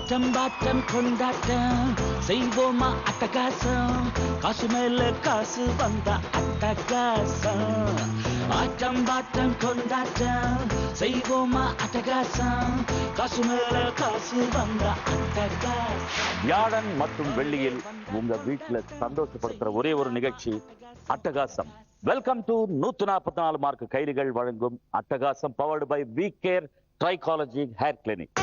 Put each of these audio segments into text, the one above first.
ஆட்டம் பாட்டம் கொண்டாட்டம் செய்வோமா அட்டகாசம் காசு மேல காசு வந்தா அட்டகாசம் ஆட்டம் பாட்டம் கொண்டாட்டம் செய்வோமா அட்டகாசம் காசு மேல காசு வந்தா அட்டகாசம். வியாழன் மற்றும் வெள்ளியில் உங்க வீட்டுல சந்தோஷப்படுத்துற ஒரே ஒரு நிகழ்ச்சி அட்டகாசம். வெல்கம் டு 144 மார்க் கைதிகள் வழங்கும் அட்டகாசம், powered by V care trichology hair clinic.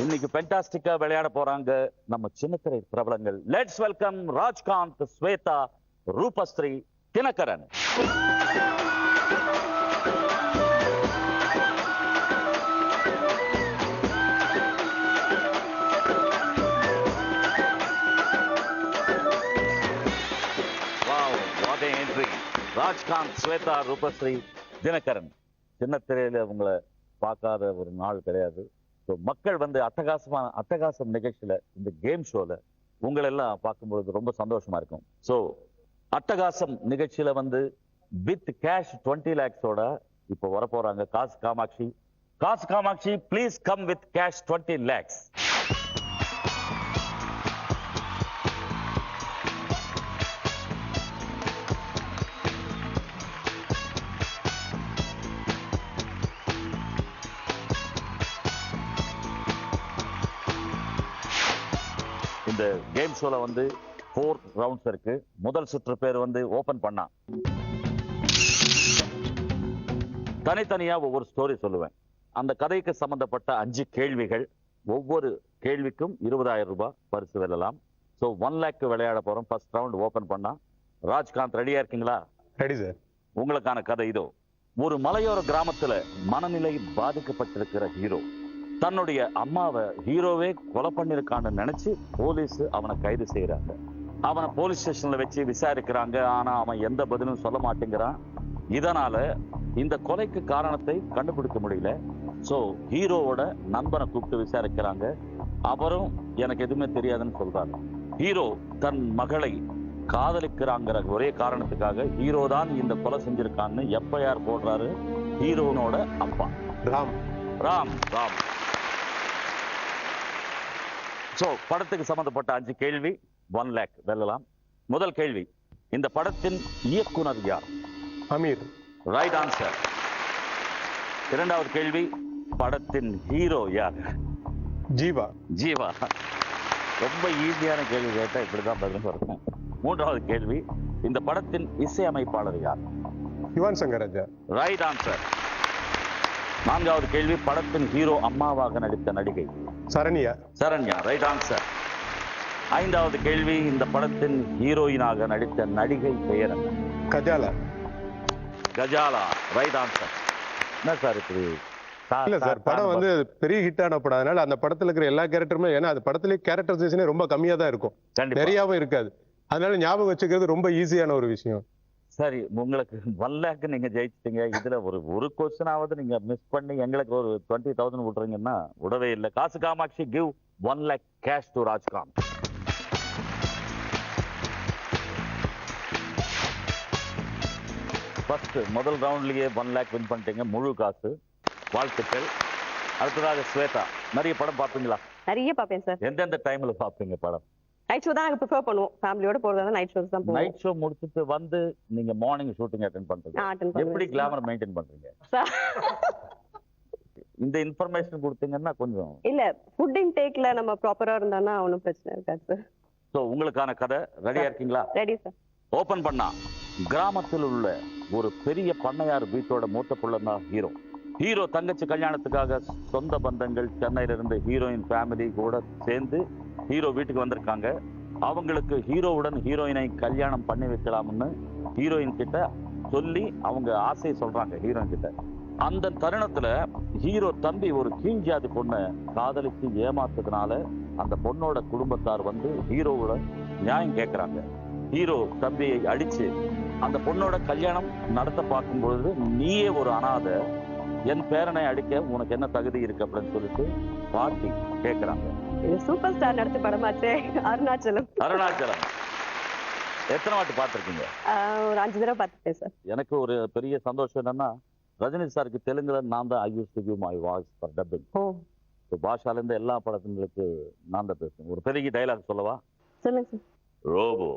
இன்னைக்கு பென்டாஸ்டிக்கா விளையாட போறாங்க நம்ம சின்னத்திரை பிரபலங்கள். Let's welcome Rajkanth, Swetha, Rupasri, Dinakaran. ராஜ்காந்த், ஸ்வேதா, ரூபஸ்ரீ, தினகரன். சின்னத்திரையில உங்களை பார்க்காத ஒரு நாள் கிடையாது. மக்கள் வந்து அட்டகாசம் நிகழ்ச்சியில, இந்த கேம் ஷோல உங்களை எல்லாம் பார்க்கும்பொழுது ரொம்ப சந்தோஷமா இருக்கும். ஸோ அட்டகாசம் நிகழ்ச்சியில வந்து வித் கேஷ் 20 lakhs இப்போ வர போறாங்க காசு காமாட்சி. காசு Kamakshi, please come with cash 20 lakhs. இந்த கேம் ஷோல வந்து 4 ரவுண்ட்ஸ் இருக்கு. முதல் சுற்று பேர் வந்து ஓபன் பண்ணா. தனித்தனியா ஒவ்வொரு ஸ்டோரி சொல்லுவேன். அந்த கதைக்கு சம்பந்தப்பட்ட 5 கேள்விகள். ஒவ்வொரு கேள்விக்கும் 20,000 ரூபாய் பரிசு வெல்லலாம். ஸோ 1 lakh விளையாட போறோம். ஃபர்ஸ்ட் ரவுண்ட் ஓபன் பண்ணா. ராஜ்காந்த், ரெடியா இருக்கீங்களா? Ready sir. உங்களுக்கான கதை இதோ. ஒரு மலையோர கிராமத்துல மனநிலை பாதிக்கப்பட்டிருக்கிற ஹீரோ தன்னுடைய அம்மாவை ஹீரோவே கொலை பண்ணிருக்கான்னு நினைச்சு போலீஸ் அவனை கைது செய்யறாங்க. அவனை போலீஸ் ஸ்டேஷன்ல வச்சு விசாரிக்கிறாங்க. ஆனா அவன் எந்த பதிலும் சொல்ல மாட்டேங்கிறான். இதனால இந்த கொலைக்கு காரணத்தை கண்டுபிடிக்க முடியல. சோ ஹீரோவோட நண்பனை கூப்பிட்டு விசாரிக்கிறாங்க. அவரும் எனக்கு எதுவுமே தெரியாதுன்னு சொல்றாங்க. ஹீரோ தன் மகளை காதலிக்கிறாங்கிற ஒரே காரணத்துக்காக ஹீரோ தான் இந்த கொலை செஞ்சிருக்கான்னு எஃப்ஐஆர் போடுறாரு ஹீரோனோட அப்பா ராம். ராம் ராம். சோ படத்துக்கு சம்பந்தப்பட்ட 5 கேள்வி, 1 lakh வெல்லலாம். முதல் கேள்வி, இந்த படத்தின் இயக்குனர் யார்? அமீர். Right answer. இரண்டாவது கேள்வி, படத்தின் ஹீரோ யார்? ஜீவா. ஜீவா. ரொம்ப ஈஸியான கேள்வி கேட்டா இப்படிதான் பதில் வரும். மூன்றாவது கேள்வி, இந்த படத்தின் இசையமைப்பாளர் யார்? யுவன் சங்கர் ராஜா. Right answer. நான்காவது கேள்வி, படத்தின் ஹீரோ அம்மாவாக நடித்த நடிகை? சரண்யா. சரண்யா. Right answer. ஐந்தாவது கேள்வி, இந்த படத்தின் ஹீரோயினாக நடித்த நடிகை பெயர் என்ன? கஜாலா. கஜாலா. Right answer. என்ன சார் இப்படி? இல்ல சார், படம் வந்து பெரிய ஹிட் ஆன படம். அதனால அந்த படத்துல இருக்கிற எல்லா கேரக்டருமே, ஏன்னா அது படத்துலயே கேரக்டரைசேஷனே ரொம்ப கம்மியா தான் இருக்கும், நிறையாவும் இருக்காது. அதனால ஞாபகம் வச்சுக்கிறது ரொம்ப ஈஸியான ஒரு விஷயம். சரி, உங்களுக்கு 1 lakh நீங்க ஜெயிச்சிட்டீங்க. இதுல ஒரு கொஸ்டினாவது நீங்க மிஸ் பண்ணி எங்களுக்கு ஒரு 20,000 விட்டுறீங்கன்னா விடவே இல்லை. காசு Kamakshi, give 1 lakh cash to Rajkanth. First முதல் ரவுண்ட்லயே 1 lakh வின் பண்ணிட்டீங்க. முழு காசு. வாழ்த்துக்கள். அடுத்ததாக ஸ்வேதா, நிறைய படம் பார்ப்பீங்களா? நிறைய பார்ப்பேன் சார். எந்தெந்த டைம்ல பார்ப்பீங்க படம்? நைட் ஷோ தான் நாங்க ப்ரிஃபர் பண்ணுவோம். ஃபேமிலியோட போறதா நைட் ஷோஸ் தான் போவோம். நைட் ஷோ முடிச்சிட்டு வந்து நீங்க மார்னிங் ஷூட்டிங் அட்டெண்ட் பண்றீங்க. எப்படி கிளாமர் மெயின்டைன் பண்றீங்க? இந்த இன்ஃபர்மேஷன் கொடுத்தீங்கன்னா கொஞ்சம். இல்ல, ஃபுட் இன்டேக்ல நம்ம ப்ராப்பரா இருந்தானா ஒன்றும் பிரச்சனை இருக்காது சார். சோ உங்களுக்கான கதை ரெடியா இருக்கீங்களா? Ready sir. ஓபன் பண்ணா. கிராமத்தில் உள்ள ஒரு பெரிய பண்ணையார் வீட்டோட மூத்த புள்ள தான் ஹீரோ. ஹீரோ தங்கச்சி கல்யாணத்துக்காக சொந்த பந்தங்கள் சென்னையில இருந்து ஹீரோயின் ஃபேமிலி கூட சேர்ந்து ஹீரோ வீட்டுக்கு வந்திருக்காங்க. அவங்களுக்கு ஹீரோவுடன் ஹீரோயினை கல்யாணம் பண்ணி வைக்கலாம்னு ஹீரோயின் கிட்ட சொல்லி அவங்க ஆசையை சொல்றாங்க ஹீரோயின் கிட்ட. அந்த தருணத்துல ஹீரோ தம்பி ஒரு கீழ் ஜாதி பொண்ணை காதலிச்சு ஏமாத்ததுனால அந்த பொண்ணோட குடும்பத்தார் வந்து ஹீரோவோட நியாயம் கேட்கிறாங்க. ஹீரோ தம்பியை அடிச்சு அந்த பொண்ணோட கல்யாணம் நடத்த பார்க்கும்பொழுது, நீயே ஒரு அனாதை, என் பேரனை அடிக்க உனக்கு என்ன தகுதி இருக்கு அப்படின்னு சொல்லிட்டு பாட்டி கேட்கிறாங்க. சூப்பர் ஸ்டார் நடிச்ச படமாச்சே, அருணாச்சலம். அருணாச்சலம். எத்தனை வாட்டி பார்த்திருக்கீங்க? ஒரு 5 தடவை பார்த்துட்டேன் சார். எனக்கு ஒரு பெரிய சந்தோஷம் என்னன்னா, ரஜினி சாருக்கு தெலுங்குல நான் தான் I use to give my voice for dubbing. பாஷால இருந்து எல்லா படங்களுக்கு நான் தான் பேசுவேன். ஒரு பெரிய டைலாக் சொல்லவா? சொல்லுங்க சார். ரோபோ.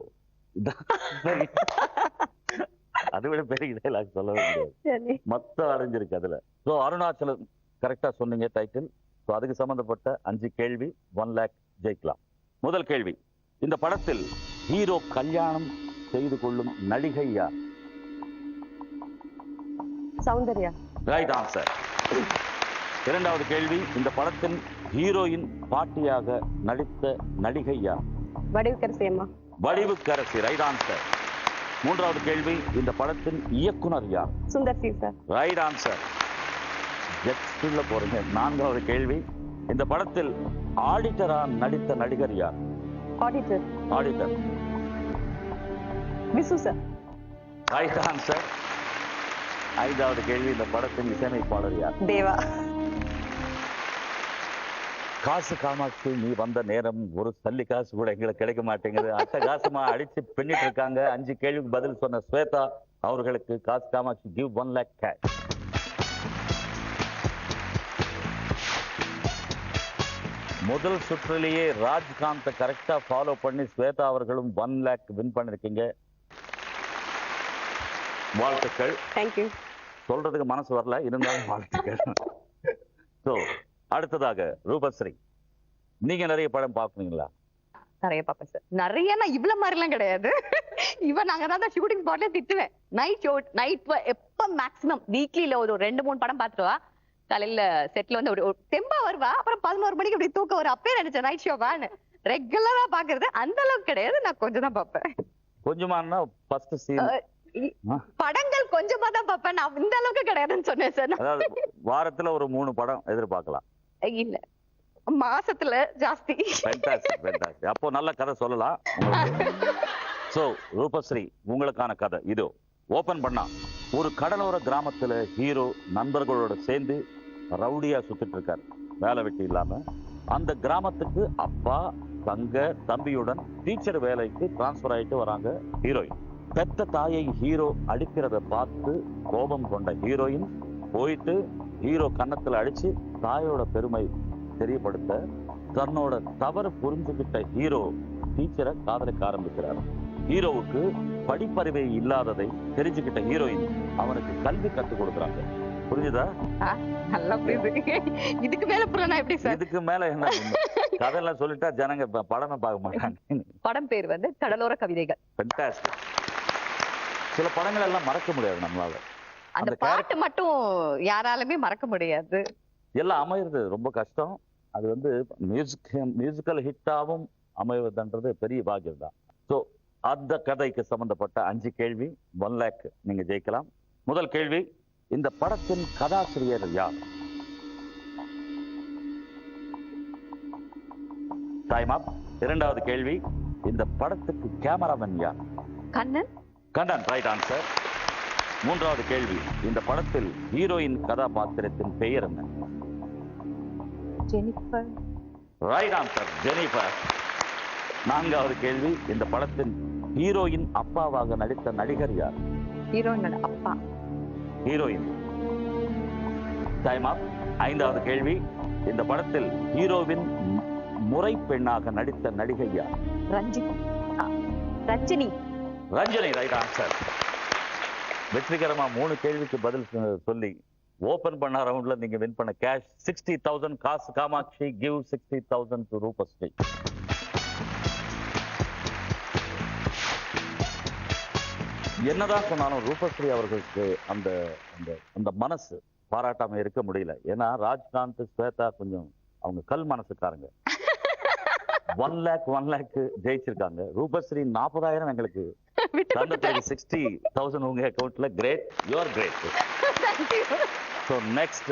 அதை விட பெரிய டைலாக் சொல்லவே முடியாது. மொத்தம் அடைஞ்சிருக்கு அதுல. ஸோ அருணாச்சலம் கரெக்டா சொன்னீங்க டைட்டில். ஸோ அதுக்கு சம்பந்தப்பட்ட 5 கேள்வி 1 lakh ஜெயிக்கலாம். முதல் கேள்வி, இந்த படத்தில் ஹீரோ கல்யாணம் செய்து கொள்ளும் நடிகை யார்? சௌந்தர்யா. Right answer. இரண்டாவது கேள்வி, இந்த படத்தின் ஹீரோயின் பாட்டியாக நடித்த நடிகை யார்? வடிவுக்கரசி அம்மா. வடிவுக்கரசி. Right answer. மூன்றாவது கேள்வி, இந்த படத்தின் இயக்குனர் யார்? Sundar C sir. Right answer. ஜெட்ஸ்ல போறீங்க. நான்காவது கேள்வி, இந்த படத்தில் ஆடிட்டரா நடித்த நடிகர் யார்? Auditor. Auditor. Visu sir. Right answer. ஐந்தாவது கேள்வி, இந்த படத்தின் இசையமைப்பாளர் யார்? தேவா. காசு காமாட்சி நீ வந்த நேரம் ஒரு சல்லி காசு கூட எங்களுக்கு கிடைக்க மாட்டேங்குது. அட்டகாசமா அடிச்சு பின்னிட்டு இருக்காங்க. 5 கேள்விக்கு பதில் சொன்ன ஸ்வேதா அவர்களுக்கு காசு காமாட்சி கிவ் 1 lakh cash. முதல் சுற்றிலேயே ராஜ்காந்த் கரெக்டா ஃபாலோ பண்ணி ஸ்வேதா அவர்களும் 1 lakh வின் பண்ணிருக்கீங்க. வாழ்த்துக்கள். தேங்க்யூ. சொல்றதுக்கு மனசு வரல, இருந்தாலும் வாழ்த்துக்கள். ஸோ அடுத்ததாக ரூபஸ்ரீ, நீங்க நிறைய படம் பாக்குறீங்களா? நிறைய பாப்பேன் சார். நிறைய நான் இவ்வளவு மாதிரி எல்லாம் கிடையாது. இவன் நாங்க தான் ஷூட்டிங் ஸ்பாட்ல திட்டுவேன். நைட் எப்ப மேக்ஸிமம் வீக்லில ஒரு 2-3 படம் பாத்துருவா. காலையில செட்ல வந்து ஒரு தெம்பா வருவா. அப்புறம் 11 மணிக்கு அப்படி தூக்க வரும். அப்பயே நினைச்சேன் நைட் ஷோ வான்னு. ரெகுலரா பாக்குறது அந்த அளவுக்கு கிடையாது. நான் கொஞ்சம் தான் பாப்பேன். கொஞ்சமானா ஃபர்ஸ்ட் சீன் படங்கள் கொஞ்சமா தான் பாப்பேன். நான் இந்த அளவுக்கு கிடையாதுன்னு சொன்னேன் சார். அதாவது வாரத்துல ஒரு 3 படம் எதிர்பார்க்கலாம். இல்ல, மாசத்துல ஜாஸ்தி. அப்போ நல்ல கதை சொல்லலாம் உங்களுக்கு. சோ ரூபஸ்ரீ, உங்களுக்கான கதை இதோ. ஓபன் பண்ணா, ஒரு கடலோர கிராமத்துல ஹீரோ நண்பர்களோட சேர்ந்து ரவுடியா சுத்திட்டு இருக்காரு, வேலை வெட்டி இல்லாம. அந்த கிராமத்துக்கு அப்பா தங்க தம்பியுடன் டீச்சர் வேலைக்கு டிரான்ஸ்பர் ஆயிட்டு வராங்க ஹீரோயின். பெத்த தாயை ஹீரோ அடிக்கிறத பார்த்து கோபம் கொண்ட ஹீரோயின் போயிட்டு ஹீரோ கன்னத்துல அடிச்சு தாயோட பெருமை தெரியப்படுத்த தன்னோட தவறு புரிஞ்சுக்கிட்ட ஹீரோ டீச்சரை காதலிக்க ஆரம்பிக்கிறார். ஹீரோவுக்கு படிப்பறிவை இல்லாததை தெரிஞ்சுக்கிட்ட ஹீரோயின் அவனுக்கு கல்வி கற்றுக் கொடுக்குறாங்க. புரிஞ்சுதா? நல்லா புரியுது. இதுக்கு மேல புரியனா எப்படி சார்? இதுக்கு மேல என்ன கதையெல்லாம் சொல்லிட்டா ஜனங்க படமே பார்க்க மாட்டாங்க. படம் பேர் வந்து கடலோர கவிதைகள். ஃபென்டாஸ்டிக். சில படங்கள் எல்லாம் மறக்க முடியாது நம்மளால. அந்த பாட்டு மட்டும் யாராலுமே மறக்க முடியாது. எல்லாம் அமையிறது ரொம்ப கஷ்டம். அது வந்து மியூசிக்கல் ஹிட்டாவும் அமைவதுன்றது பெரிய பாக்கியம் தான். ஸோ அந்த கதைக்கு சம்பந்தப்பட்ட 5 கேள்வி 1 lakh நீங்க ஜெயிக்கலாம். முதல் கேள்வி, இந்த படத்தின் கதாசிரியர் யார்? Time up. இரண்டாவது கேள்வி, இந்த படத்துக்கு கேமராமேன் யார்? கண்ணன். கண்ணன். Right answer. மூன்றாவது கேள்வி, இந்த படத்தில் ஹீரோயின் கதாபாத்திரத்தின் பெயர் என்ன? ஜெனிஃபர். Right answer, Jennifer. நான்காவது கேள்வி, இந்த படத்தின் ஹீரோயின் அப்பாவாக நடித்த நடிகர் யார்? ஹீரோயின் அப்பா. ஹீரோயின். Time up. ஐந்தாவது கேள்வி, இந்த படத்தில் ஹீரோவின் முறை பெண்ணாக நடித்த நடிகை யார்? ரஞ்சினி. ரஞ்சனி. Right answer. வெற்றிகரமா 3 கேள்விக்கு பதில் சொல்லி ஓபன் பண்ண ரவுண்ட்ல நீங்க வின் பண்ண கேஷ் 60,000. காசு காமாட்சி கிவ் 60,000 டு ரூபஸ்ரீ. என்னதான் சொன்னாலும் ரூபஸ்ரீ அவர்களுக்கு அந்த அந்த மனசு பாராட்டாம இருக்க முடியல. ஏன்னா ராஜ்காந்த் ஸ்வேதா கொஞ்சம் அவங்க கல் மனசுக்காரங்க. 1 lakh ஜெயிச்சிருக்காங்க. ரூபஸ்ரீ 40,000 எங்களுக்கு 60,000 உங்க அக்கௌண்ட்ல. Great, you are great. So next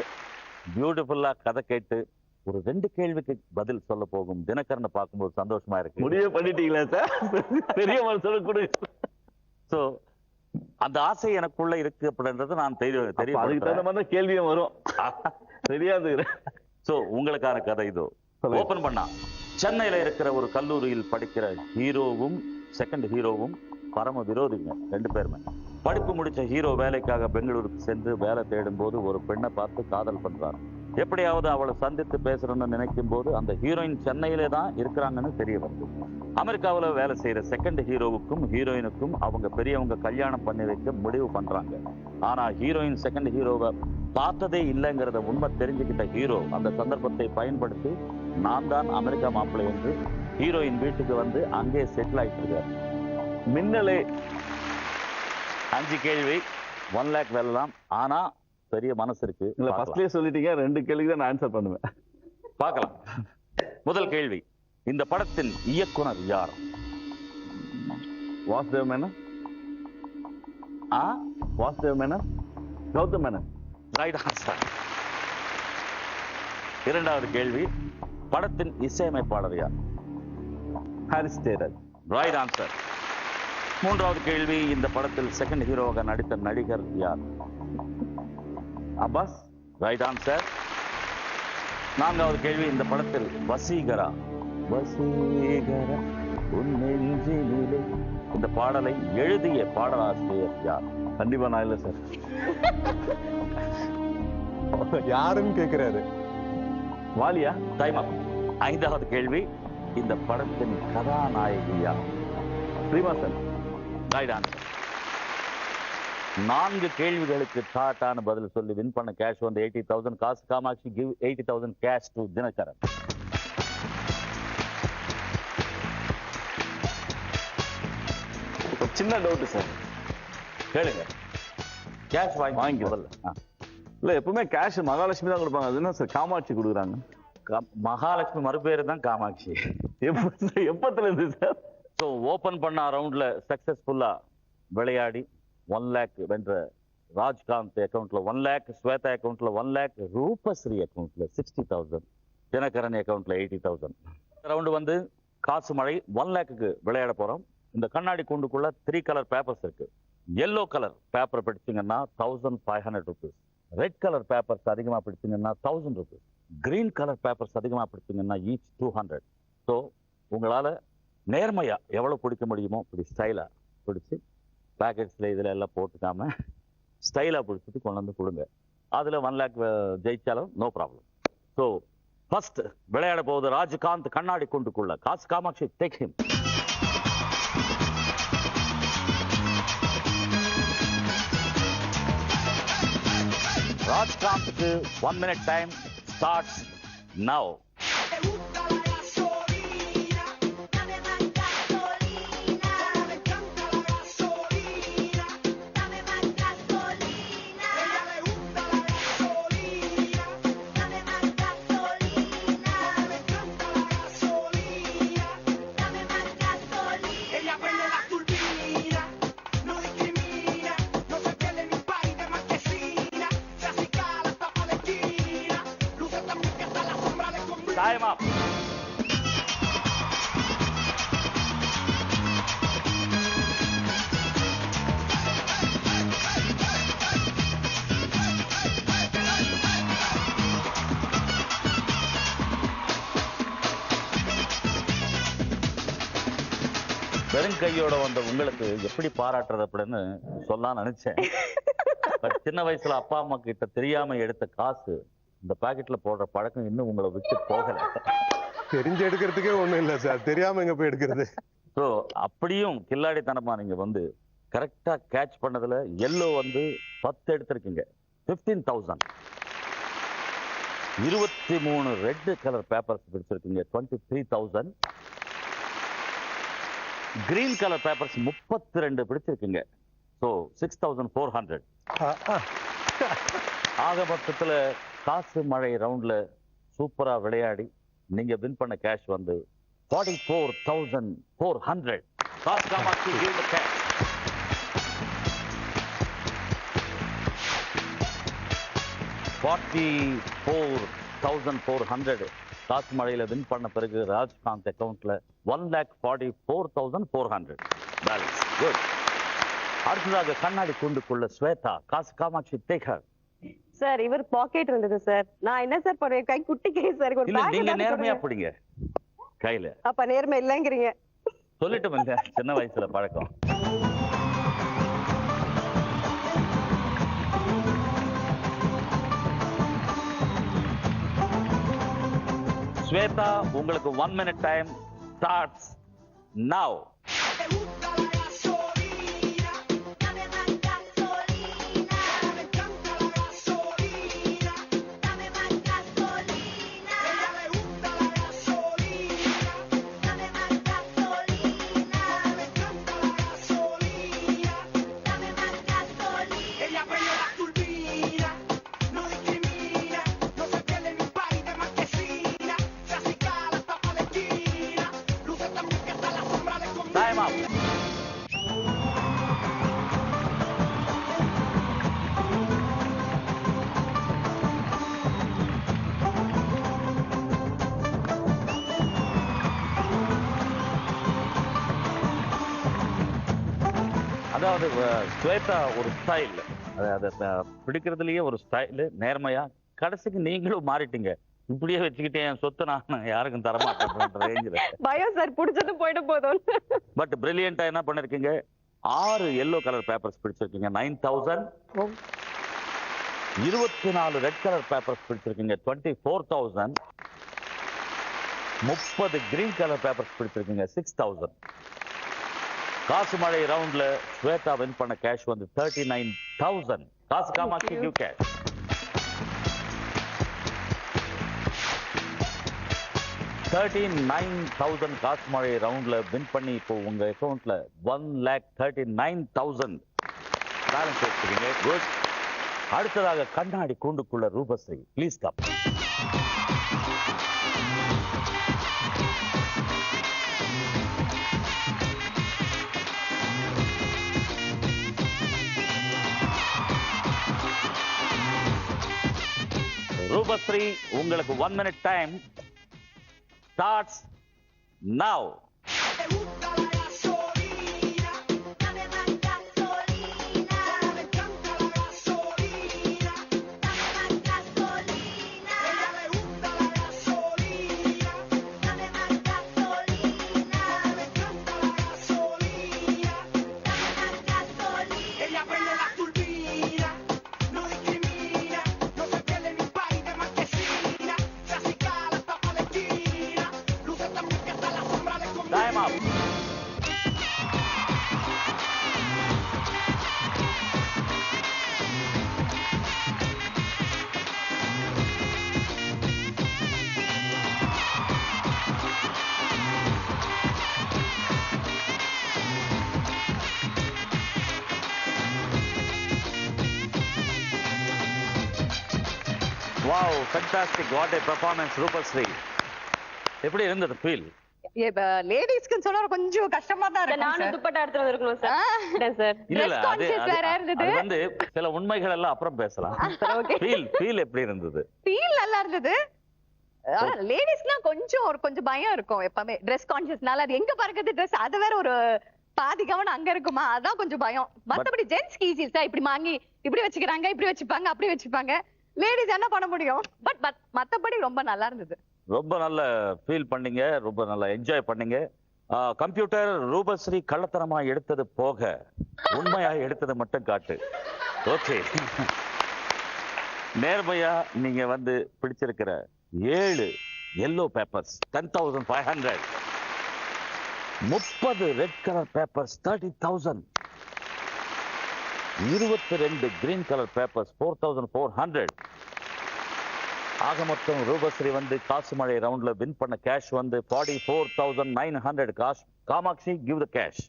பியூட்டிஃபுல்லா கதை கேட்டு ஒரு 2 கேள்விக்கு பதில் சொல்ல போகும் தினகரனை பார்க்கும்போது சந்தோஷமா இருக்கு. முடிவே பண்ணிட்டீங்களா சார்? பெரிய மனசோட கூட. ஸோ அந்த ஆசை எனக்குள்ள இருக்கு அப்படின்றது நான் தெரியும். அதுக்கு தகுந்த மாதிரி கேள்வியும் வரும். தெரியாது. ஸோ உங்களுக்கான கதை இதோ. ஓபன் பண்ணா, சென்னையில இருக்கிற ஒரு கல்லூரியில் படிக்கிற ஹீரோவும் செகண்ட் ஹீரோவும் பரம விரோதிங்க 2 பேருமே. படிப்பு முடிச்ச ஹீரோ வேலைக்காக பெங்களூருக்கு சென்று வேலை தேடும் போது ஒரு பெண்ணை பார்த்து காதல் பண்றாரு. எப்படியாவது அவளை சந்தித்து பேசணும்னு நினைக்கும் போது அந்த ஹீரோயின் சென்னையிலே தான் இருக்கிறாங்கன்னு தெரிய வருது. அமெரிக்காவில் வேலை செய்யற செகண்ட் ஹீரோவுக்கும் ஹீரோயினுக்கும் அவங்க பெரியவங்க கல்யாணம் பண்ணி வைக்க முடிவு பண்றாங்க. ஆனா ஹீரோயின் செகண்ட் ஹீரோவை பார்த்ததே இல்லைங்கிறத உண்மை தெரிஞ்சுக்கிட்ட ஹீரோ அந்த சந்தர்ப்பத்தை பயன்படுத்தி நான் தான் அமெரிக்கா மாப்பிள்ளை என்று ஹீரோயின் வீட்டுக்கு வந்து அங்கே செட்டில் ஆயிட்டு இருக்காரு. மின்னலே 5 கேள்வி 1 lakh வெல்லலாம். ஆனா பெரிய மனசு இருக்கு. இல்ல ஃபர்ஸ்ட்லயே சொல்லிட்டீங்க, 2 கேள்விக்கு தான் நான் ஆன்சர் பண்ணுவேன். பார்க்கலாம். முதல் கேள்வி, இந்த படத்தின் இயக்குனர் யார்? வாசுதேவ் மேனன். வாசுதேவ் மேனன், கௌதம் மேனன். Right answer. இரண்டாவது கேள்வி, படத்தின் இசையமைப்பாளர் யார்? ஹாரிஸ் ஜெயராஜ். Right answer. மூன்றாவது கேள்வி, இந்த படத்தில் செகண்ட் ஹீரோவாக நடித்த நடிகர் யார்? அப்பாஸ். Right answer. நான்காவது கேள்வி, இந்த படத்தில் வசீகரா வசீகரா உன் நெஞ்சினிலே இந்த பாடலை எழுதிய பாடலாசிரியர் யார்? கண்டிப்பா நான் இல்ல சார். யாருன்னு கேக்குறாரு. வாலியா. Time up. ஐந்தாவது கேள்வி, இந்த படத்தின் கதாநாயகி யார்? ஸ்ரீவாசன். Right answer. 4 கேள்விகளுக்கு ஷார்ட்டான பதில் சொல்லி வின் பண்ண கேஷ் வந்து 80,000. காசு Kamakshi give 80,000 cash to Dinakaran. சின்ன டவுட் சார், கேளுங்க. கேஷ் வாங்கி முதல்ல. இல்ல எப்பவுமே கேஷ் மகாலட்சுமி தான் கொடுப்பாங்க, அது என்ன சார் காமாட்சி கொடுக்குறாங்க? மகாலட்சுமி மறுபேரு தான் காமாட்சி. எப்பத்துல இருந்து சார்? ஸோ ஓபன் பண்ண ரவுண்ட்ல சக்சஸ்ஃபுல்லா விளையாடி 1 lakh வென்ற ராஜ்காந்த் அக்கௌண்ட்ல 1 lakh, ஸ்வேதா அக்கௌண்ட்ல 1 lakh, ரூபஸ்ரீ அக்கௌண்ட்ல 60,000, தினகரன் அக்கௌண்ட்ல 80,000. ரவுண்டு வந்து காசு மழை 1 lakhக்கு விளையாட போறோம். இந்த கண்ணாடி கூண்டுக்குள்ள 3 கலர் பேப்பர்ஸ் இருக்கு. எல்லோ கலர் பேப்பர் பிடிச்சிங்கன்னா 1,500 rupees. ரெட் கலர் பேப்பர்ஸ் அதிகமா பிடிச்சிங்கன்னா 1,000 rupees. கிரீன் கலர் பேப்பர்ஸ் அதிகமா பிடிச்சிங்கன்னா ஈச் 200. ஸோ உங்களால நேர்மையா எவ்வளவு பிடிக்க முடியுமோ இப்படி ஸ்டைலா பிடிச்சி பேக்கெட்ஸ்ல இதுல எல்லாம் போட்டுக்காம ஸ்டைலா பிடிச்சிட்டு கொண்டு வந்து கொடுங்க. அதுல 1 lakh ஜெயிச்சாலும் நோ ப்ராப்ளம். ஸோ ஃபர்ஸ்ட் விளையாட போகுது ராஜ்காந்த் கண்ணாடி கூண்டுக்குள்ள. காசு காமாட்சி டேக் ஹிம். ராஜ்காந்த்க்கு 1 minute time starts now. Time up. வெறுங்கையோட வந்த உங்களுக்கு எப்படி பாராட்டுறது அப்படின்னு சொல்ல நினைச்சேன். பட் சின்ன வயசுல அப்பா அம்மா கிட்ட தெரியாம எடுத்த காசு இந்த பாக்கெட்ல போடுற பழக்கம் இன்னும் உங்களை விட்டு போகல. தெரிஞ்சு எடுக்கிறதுக்கே ஒண்ணும் இல்ல சார், தெரியாம எங்க போய் எடுக்கிறது. ஸோ அப்படியும் கில்லாடித்தனமா நீங்க வந்து கரெக்டா கேட்ச் பண்ணதுல எல்லோ வந்து 10 எடுத்திருக்கீங்க, 15,000. 23 ரெட் கலர் பேப்பர்ஸ் பிடிச்சிருக்கீங்க, 23,000. கிரீன் கலர் பேப்பர்ஸ் 32 பிடிச்சிருக்கீங்க, ஸோ 6,400. ஆக மொத்தத்துல காசு மழை ரவுண்ட்ல சூப்பரா விளையாடி நீங்க வின் பண்ண கேஷ் வந்து 44,400. காசு காமாட்சி give the cash. 44,400 காசு மழையில வின் பண்ண பிறகு ராஜ்காந்த் அக்கவுண்ட்ல 1,44,400 பேலன்ஸ். குட். அடுத்ததாக கண்ணாடி கூண்டுக்குள்ள ஸ்வேதா. காசு காமாட்சி தேகர். சார் இவர் பாக்கெட் இருந்தது சார். நான் என்ன சார் பண்ணுவேன், கை குட்டி கை சார். ஒரு இல்ல packet நீங்க ஆவது நேர்மையா கொடுங்க. பிடிங்க கையில. அப்ப நேர்மை இல்லைங்கிறீங்க. சொல்லிட்டு சின்ன வயசுல பழக்கம். ஸ்வேதா, உங்களுக்கு 1 minute டைம் ஸ்டார்ட்ஸ் நவ். அதாவது ஸ்வேதா ஒரு ஸ்டைல், அதை பிடிக்கிறதுலயே ஒரு ஸ்டைலு, நேர்மையா. கடைசிக்கு நீங்களும் மாறிட்டீங்க. இப்படியே வச்சுக்கிட்டே என் சொத்து நான் யாருக்கும் தரமாட்டேன் ரேஞ்சில். பயம் சார், பிடிச்சது போயிட்டு போதும். பட் பிரில்லியண்டா என்ன பண்ணிருக்கீங்க, 6 yellow கலர் பேப்பர்ஸ் பிடிச்சிருக்கீங்க 9000. 24 ரெட் கலர் பேப்பர்ஸ் பிடிச்சிருக்கீங்க 24,000. 30 கிரீன் கலர் பேப்பர்ஸ் பிடிச்சிருக்கீங்க 6,000. காசு மழை ரவுண்ட்ல ஸ்வேதா வின் பண்ண கேஷ் வந்து 39,000. காசு காமாட்சி கிவ் கேஷ். 39,000 காசு மழை ரவுண்ட்ல வின் பண்ணி இப்போ உங்க அக்கவுண்ட்ல 1,39,000 பேலன்ஸ் வச்சிருக்கீங்க. குட். அடுத்ததாக கண்ணாடி கூண்டுக்குள்ள ரூபஸ்ரீ, ப்ளீஸ் கம். ரூபஸ்ரீ, உங்களுக்கு 1 minute time starts now. Wow, fantastic. What a performance, Rupasri. எப்படி இருந்தது ஃபீல்? லேடிஸ்க்கு சொன்னா கொஞ்சம் கஷ்டமா தான் இருக்கு. நானும் துப்பட்டா எடுத்து வந்திருக்கணும் சார். சார் இல்ல அது வந்து சில உண்மைகள் எல்லாம் அப்புறம் பேசலாம். ஃபீல் எப்படி இருந்தது? ஃபீல் நல்லா இருந்தது. லேடிஸ்க்குலாம் கொஞ்சம் பயம் இருக்கும் எப்பவுமே. Dress கான்ஷியஸ்னால அது எங்க பறக்குது Dress, அது வேற ஒரு பாதி கவனம் அங்க இருக்குமா, அதான் கொஞ்சம் பயம். மத்தபடி ஜென்ட்ஸ்க்கு ஈஸி சார். இப்படி வாங்கி இப்படி வச்சுக்கிறாங்க, இப்படி வச்சுப்பாங்க, அப்படி வச்சுப்பாங்க. லேடிஸ் என்ன பண்ண முடியும்? பட் மத்தபடி ரொம்ப நல்லா இருந்தது. ரொம்ப நல்ல ஃபீல் பண்ணீங்க, ரொம்ப நல்லா என்ஜாய் பண்ணீங்க. கம்ப்யூட்டர் ரூபஸ்ரீ கள்ளத்தனமா எடுத்தது போக உண்மையா எடுத்தது மட்டும் காட்டு. ஓகே, நேர்மையா நீங்க வந்து பிடிச்சிருக்கிற 7 yellow papers 10,500. 30 red colour papers 30,000. 22 green colour papers 4,400. ஆக மொத்தம் ரூபஸ்ரீ வந்து காசு மழை ரவுண்ட்ல வின் பண்ண கேஷ் வந்து 44,900. காஷ் Kamakshi give the cash.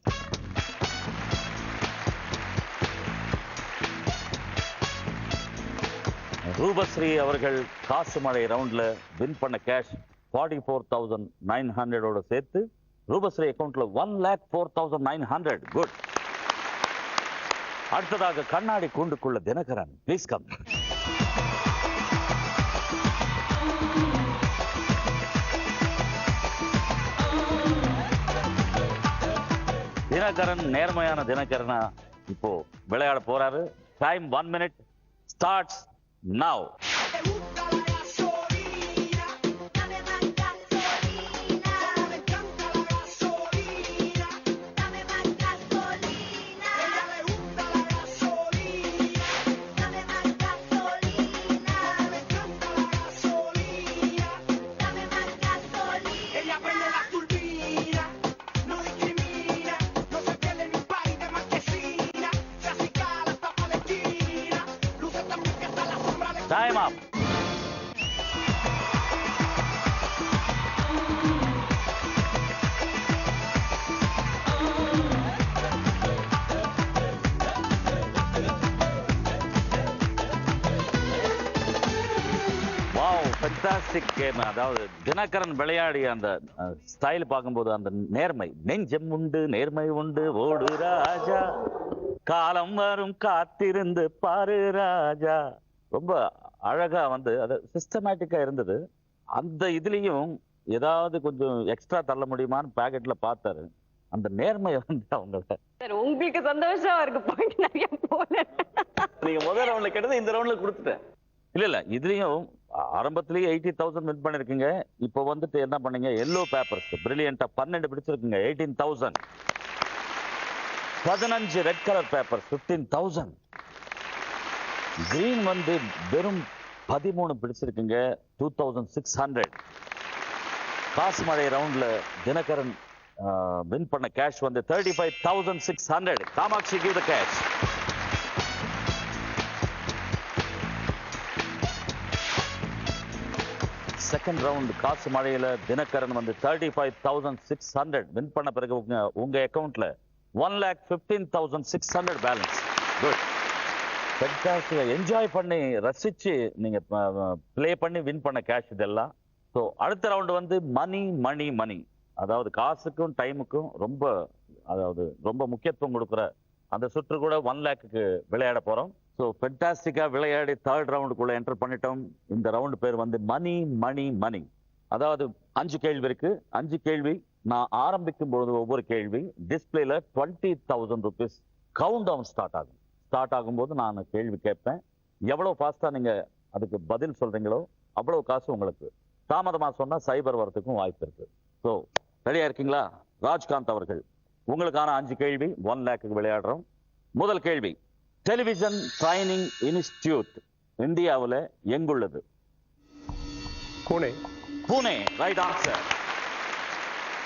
Rupasri அவர்கள் காசு மழை ரவுண்ட்ல வின் பண்ண கேஷ் 44,900 சேர்த்து ரூபஸ்ரீ அக்கவுண்ட்ல 1,04,900. குட். அடுத்ததாக கண்ணாடி கூண்டுக்குள்ள தினகரன், ப்ளீஸ் கம். தினகரன் நேர்மையான தினகரனா இப்போ விளையாட போறாரு. Time 1 minute starts now. Time அப். Fantastic game. அதாவது தினகரன் விளையாடிய அந்த ஸ்டைல் பார்க்கும்போது அந்த நேர்மை, நெஞ்சம் உண்டு நேர்மை உண்டு ஓடு ராஜா, காலம் வரும் காத்திருந்து பாரு ராஜா, ரொம்ப அழகா வந்து அது சிஸ்டமேட்டிக்கா இருந்தது. அந்த இதுலயும் ஏதாவது கொஞ்சம் எக்ஸ்ட்ரா தள்ள முடியுமான்னு பாக்கெட்ல பார்த்தாரு. அந்த நேர்மை வந்து அவங்கள சார் உங்களுக்கு சந்தோஷமா இருக்கு, பாயிண்ட் நிறைய போல. நீங்க முதல் ரவுண்ட்ல கேட்டது இந்த ரவுண்ட்ல கொடுத்துட்டேன். இல்ல இதுலயும் ஆரம்பத்திலேயே 80,000 வின் பண்ணிருக்கீங்க. இப்போ வந்துட்டு என்ன பண்ணீங்க, எல்லோ பேப்பர்ஸ் பிரில்லியண்டா 12 பிடிச்சிருக்கீங்க, 18,000. 15 ரெட் கலர் பேப்பர்ஸ் 15,000. கிரீன் வந்து வெறும் 13 பிடிச்சிருக்கீங்க, 2,600. காசு மழை ரவுண்ட்ல தினகரன் வின் பண்ண கேஷ் வந்து 35,600. Kamakshi give the cash. Second round காசு மழையில தினகரன் வந்து 35,600 வின் பண்ண பிறகு உங்க அக்கவுண்ட்ல 1,15,600 பேலன்ஸ். குட், ஃபென்டாஸ்டிக்கா என்ஜாய் பண்ணி ரசிச்சு நீங்க ப்ளே பண்ணி வின் பண்ண கேஷ் இதெல்லாம். ஸோ அடுத்த ரவுண்ட் வந்து மணி மணி மணி, அதாவது காசுக்கும் டைமுக்கும் ரொம்ப முக்கியத்துவம் கொடுக்குற அந்த சுற்று கூட 1 லேக்குக்கு விளையாட போறோம். ஸோ ஃபென்டாஸ்டிக்கா விளையாடி தேர்ட் ரவுண்டுக்குள்ள என்டர் பண்ணிட்டோம். இந்த ரவுண்ட் பேர் வந்து மணி மணி மணி. அதாவது 5 கேள்வி இருக்கு. 5 கேள்வி நான் ஆரம்பிக்கும் பொழுது ஒவ்வொரு கேள்வி டிஸ்பிளேல 20,000 rupees கவுண்ட் டவுன் ஸ்டார்ட் ஆகும்போது நான் கேள்வி கேட்பேன். எவ்வளவு ஃபாஸ்டா நீங்க அதுக்கு பதில் சொல்றீங்களோ அவ்வளவு காசு உங்களுக்கு. தாமதமா சொன்னா சைபர் வரதுக்கும் வாய்ப்பு இருக்கு. ஸோ ரெடியா இருக்கீங்களா? ராஜ்காந்த் அவர்கள், உங்களுக்கான 5 கேள்வி 1 லேக்குக்கு விளையாடுறோம். முதல் கேள்வி, டெலிவிஷன் ட்ரைனிங் இன்ஸ்டிடியூட் இந்தியாவில் எங்குள்ளது? Pune. Pune, right answer.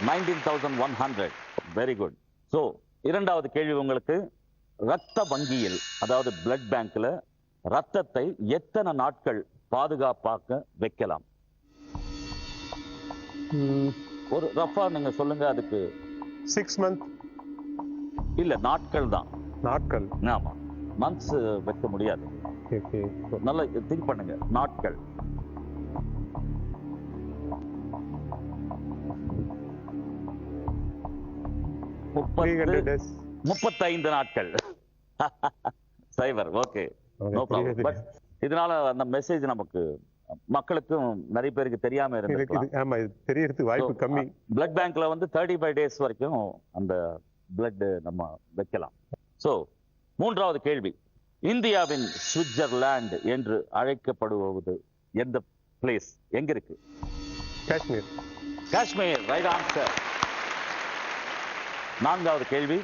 19,100. Very good. So இரண்டாவது கேள்வி உங்களுக்கு, ரத்த வங்கியில் அதாவது பிளட் பேங்க்ல ரத்தத்தை எத்தனை நாட்கள் பாதுகாப்பாக வைக்கலாம்? ஒரு ரஃபா நீங்க சொல்லுங்க. அதுக்கு 6 months. இல்ல, நாட்கள் தான். நாட்கள். ஆமா, மந்த்ஸ் வைக்க முடியாது. ஓகே, நல்லா திங்க் பண்ணுங்க. நாட்கள். days. 35 நாட்கள். சைபர். Okay, no problem. பட் இதனால அந்த மெசேஜ் நமக்கு மக்களுக்கும் நிறைய பேருக்கு தெரியாம இருந்திருக்கலாம். ஆமா, இது தெரியறதுக்கு வாய்ப்பு கம்மி. பிளட் பேங்க்ல வந்து 35 days வரைக்கும் அந்த பிளட் நம்ம வைக்கலாம். சோ மூன்றாவது கேள்வி, இந்தியாவின் சுவிட்சர்லாந்து என்று அழைக்கப்படுவது எந்த பிளேஸ், எங்க இருக்கு? காஷ்மீர். Kashmir, right answer. நான்காவது கேள்வி,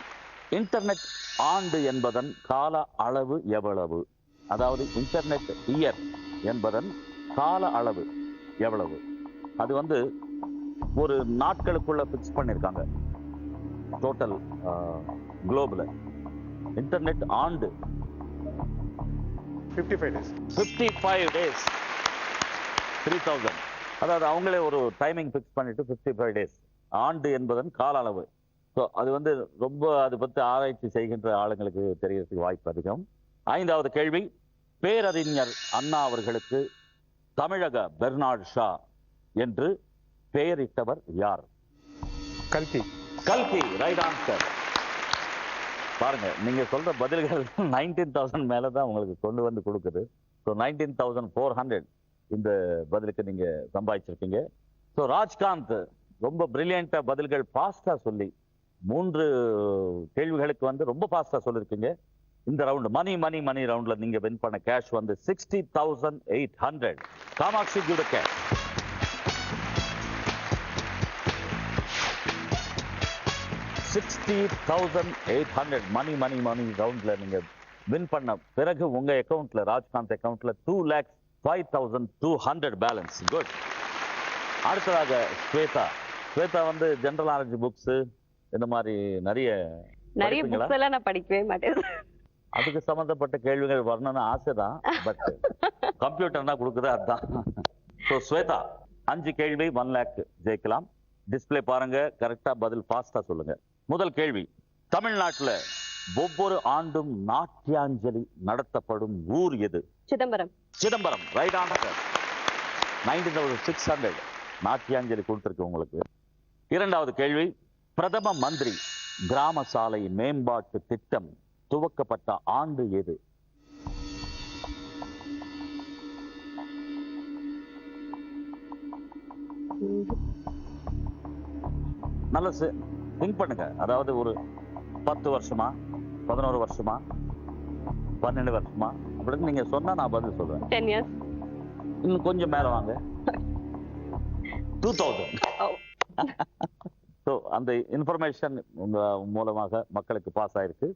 இன்டர்நெட் ஆண்டு என்பதன் கால அளவு எவ்வளவு? அதாவது இன்டர்நெட் இயர் என்பதன் கால அளவு எவ்வளவு? அது வந்து ஒரு நாட்களுக்குள்ள பிக்ஸ் பண்ணிருக்காங்க டோட்டல் குளோபுல. இன்டர்நெட் ஆண்டு 55 days. 55 days. 3,000. அதாவது அவங்களே ஒரு டைமிங் பிக்ஸ் பண்ணிட்டு 55 days ஆண்டு என்பதன் கால அளவு. ஸோ அது வந்து ரொம்ப அதை பற்றி ஆராய்ச்சி செய்கின்ற ஆளுங்களுக்கு தெரியறதுக்கு வாய்ப்பு அதிகம். ஐந்தாவது கேள்வி, பேரறிஞர் அண்ணா அவர்களுக்கு தமிழக பெர்னார்ட் ஷா என்று பெயரிட்டவர் யார்? கல்கி. கல்கி, ரைட் ஆன்சர். பாருங்க, நீங்க சொல்ற பதில்கள் 19,000 மேலதான் உங்களுக்கு கொண்டு வந்து கொடுக்குது. ஸோ 19,400 இந்த பதிலுக்கு நீங்க சம்பாதிச்சிருக்கீங்க. ஸோ ராஜ்காந்த் ரொம்ப பிரில்லியண்டா பதில்கள் ஃபாஸ்டா சொல்லி 3 கேள்விகளுக்கு வந்து ரொம்ப ஃபாஸ்டா சொல்லிருக்கீங்க. இந்த ரவுண்ட் மணி மணி மணி ரவுண்ட்ல நீங்க வின் பண்ண கேஷ் வந்து 60,800. Kamakshi give the cash. $60,800 money money money ரவுண்ட்ல நீங்க வின் பண்ண பிறகு உங்க அக்கவுண்ட்ல, ராஜ்காந்த் அக்கவுண்ட்ல 2,05,200 பேலன்ஸ். குட். அடுத்ததாக ஸ்வேதா வந்து ஜெனரல் நாலேஜ் புக்ஸ் இந்த மாதிரி நிறைய புக்ஸ் எல்லாம் நான் படிக்கவே மாட்டேன். அதுக்கு சம்பந்தப்பட்ட கேள்விகள் வரணும்னு ஆசைதான். பட் கம்ப்யூட்டர்னா கொடுக்குது அதுதான். ஸோ ஸ்வேதா 5 கேள்வி 1 lakh ஜெயிக்கலாம். டிஸ்பிளே பாருங்க, கரெக்டா பதில் ஃபாஸ்டா சொல்லுங்க. முதல் கேள்வி, தமிழ்நாட்டுல ஒவ்வொரு ஆண்டும் நாட்டியாஞ்சலி நடத்தப்படும் ஊர் எது? சிதம்பரம். Chidambaram, right answer. 19,600 நாட்டியாஞ்சலி கொடுத்திருக்கு உங்களுக்கு. இரண்டாவது கேள்வி, பிரதம மந்திரி கிராம சாலை மேம்பாட்டு திட்டம் துவக்கப்பட்ட ஆண்டு எது? நல்ல திங்க் பண்ணுங்க. அதாவது ஒரு 10 வருஷமா, 11 வருஷமா, 12 வருஷமா அப்படின்னு நீங்க சொன்னா நான் பதில் சொல்றேன். 10 years. இன்னும் கொஞ்சம் மேல வாங்க. 2000. ஸோ அந்த இன்ஃபர்மேஷன் உங்க மூலமாக மக்களுக்கு பாஸ் ஆயிருக்கு.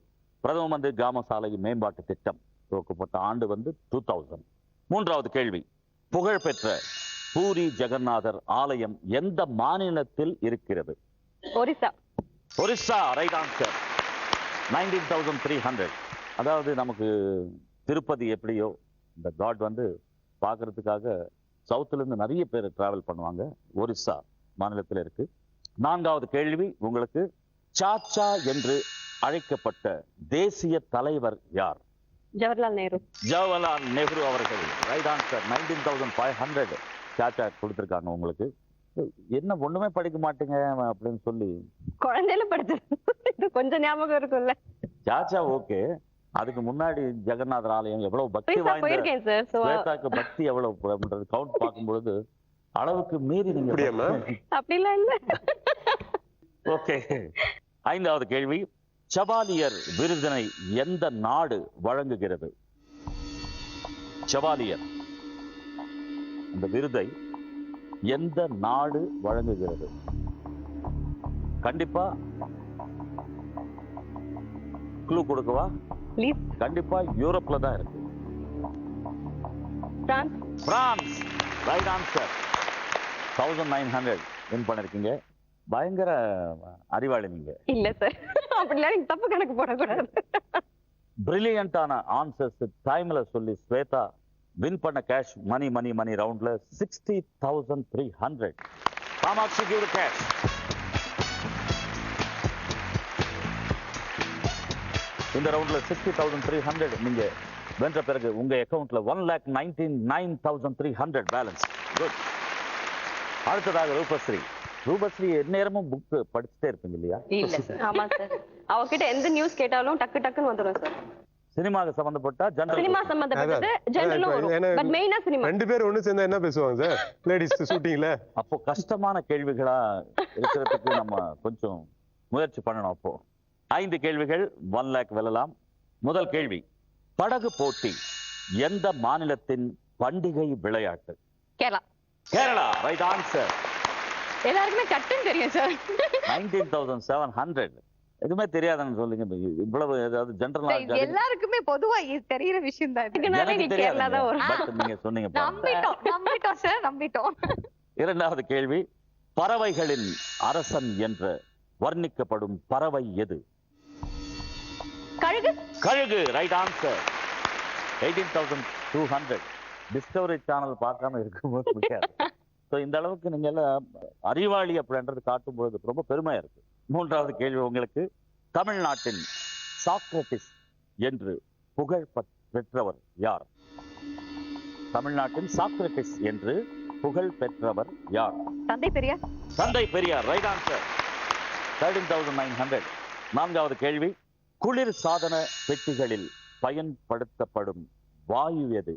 பிரதம மந்திரி கிராம சாலை மேம்பாட்டு திட்டம் துவக்கப்பட்ட ஆண்டு வந்து 2000. மூன்றாவது கேள்வி, புகழ்பெற்ற பூரி ஜெகநாதர் ஆலயம் எந்த மாநிலத்தில் இருக்கிறது? ஒரிசா. Orissa, right answer. 19,300. அதாவது நமக்கு திருப்பதி எப்படியோ இந்த காட் வந்து பார்க்கறதுக்காக சவுத்துல இருந்து நிறைய பேர் டிராவல் பண்ணுவாங்க. ஒரிசா மாநிலத்தில் இருக்கு. நான்காவது கேள்வி உங்களுக்கு, சாச்சா என்று அழைக்கப்பட்ட தேசிய தலைவர் யார்? ஜவஹர்லால் நேரு. ஜவஹர்லால் நேரு அவர்கள், ரைட் ஆன்சர். 19,500 சாச்சா கொடுத்திருக்காங்க உங்களுக்கு. என்ன ஒண்ணுமே படிக்க மாட்டீங்க அப்படின்னு சொல்லி குழந்தையில படிச்சது கொஞ்சம் ஞாபகம் இருக்கும்ல. சாச்சா ஓகே, அதுக்கு முன்னாடி ஜெகநாதர் ஆலயம் எவ்வளவு பக்தி வாய்ந்த, போயிருக்கேன் சார். ஸ்வேதாக்கு பக்தி எவ்வளவு கவுண்ட் பார்க்கும் பொழுது அளவுக்கு மீறி நீங்க அப்படிலாம் இல்ல. ஓகே. ஐந்தாவது கேள்வி, செவாலியர் விருதினை எந்த நாடு வழங்குகிறது? செவாலியர் அந்த விருதை எந்த நாடு வழங்குகிறது? கண்டிப்பா க்ளூ கொடுக்கவா? ப்ளீஸ். கண்டிப்பா யூரோப்ல தான் இருக்கு. France. France, right answer. 1900 win பண்ணிருக்கீங்க. பயங்கர அறிவாளி நீங்க. இல்ல சார், அப்படிலாம் நீங்க தப்பு கணக்கு போடக்கூடாது. பிரில்லியண்டான ஆன்சர்ஸ் டைம்ல சொல்லி ஸ்வேதா வின் பண்ண கேஷ் மணி மணி மணி ரவுண்ட்ல 60,300. Kamakshi give the cash. இந்த ரவுண்ட்ல 60,300 நீங்க வென்ற பிறகு உங்க அக்கவுண்ட்ல 1,99,300 பேலன்ஸ். குட். அடுத்ததாக ரூபஸ்ரீ. ரூபஸ்ரீ எந்நேரமும் புக் படிச்சுட்டே இருப்பீங்க இல்லையா? இல்ல. ஆமா சார், அவகிட்ட எந்த நியூஸ் கேட்டாலும் டக்கு டக்குன்னு வந்துரும் சார். சினிமாக்கு சம்பந்தப்பட்ட ஜெனரல், சினிமா சம்பந்தப்பட்டது ஜெனரலும் வரும். பட் மெயினா சினிமா. ரெண்டு பேரும் ஒண்ணு சேர்ந்தா என்ன பேசுவாங்க சார் லேடிஸ் ஷூட்டிங்ல? அப்போ கஷ்டமான கேள்விகளா இருக்கிறதுக்கு நம்ம கொஞ்சம் முயற்சி பண்ணணும். அப்போ 5 கேள்விகள் 1 lakh வெல்லலாம். முதல் கேள்வி, படகு போட்டி எந்த மாநிலத்தின் பண்டிகை விளையாட்டு? கேரளா. Kerala, right answer. எல்லாருக்குமே சட்டன் தெரியும் சார். 19,700. எதுவுமே தெரியாதுன்னு சொல்லுங்க. இவ்வளவு ஏதாவது ஜெனரல் எல்லாருக்குமே பொதுவா தெரியுற விஷயம் தான். எனக்கு தெரியாது. பட் நீங்க சொன்னீங்க பாருங்க. நம்பிட்டோம் சார், நம்பிட்டோம். இரண்டாவது கேள்வி, பறவைகளின் அரசன் என்று வர்ணிக்கப்படும் பறவை எது? கழுகு. கழுகு, ரைட் ஆன்சர். 18,200. டிஸ்கவரி சேனல் பார்க்காம இருக்கும்போது முடியாது. ஸோ இந்த அளவுக்கு நீங்க எல்லாம் அறிவாளி அப்படின்றது காட்டும் பொழுது ரொம்ப பெருமையா இருக்கு. மூன்றாவது கேள்வி உங்களுக்கு, தமிழ்நாட்டின் சாக்ரட்டிஸ் என்று புகழ் பெற்றவர் யார்? தமிழ்நாட்டின் சாக்ரட்டிஸ் என்று புகழ் பெற்றவர் யார்? தந்தை பெரியார். தந்தை பெரியார், ரைட் ஆன்சர். 13,900. நான்காவது கேள்வி, குளிர் சாதன பெட்டிகளில் பயன்படுத்தப்படும் வாயு எது?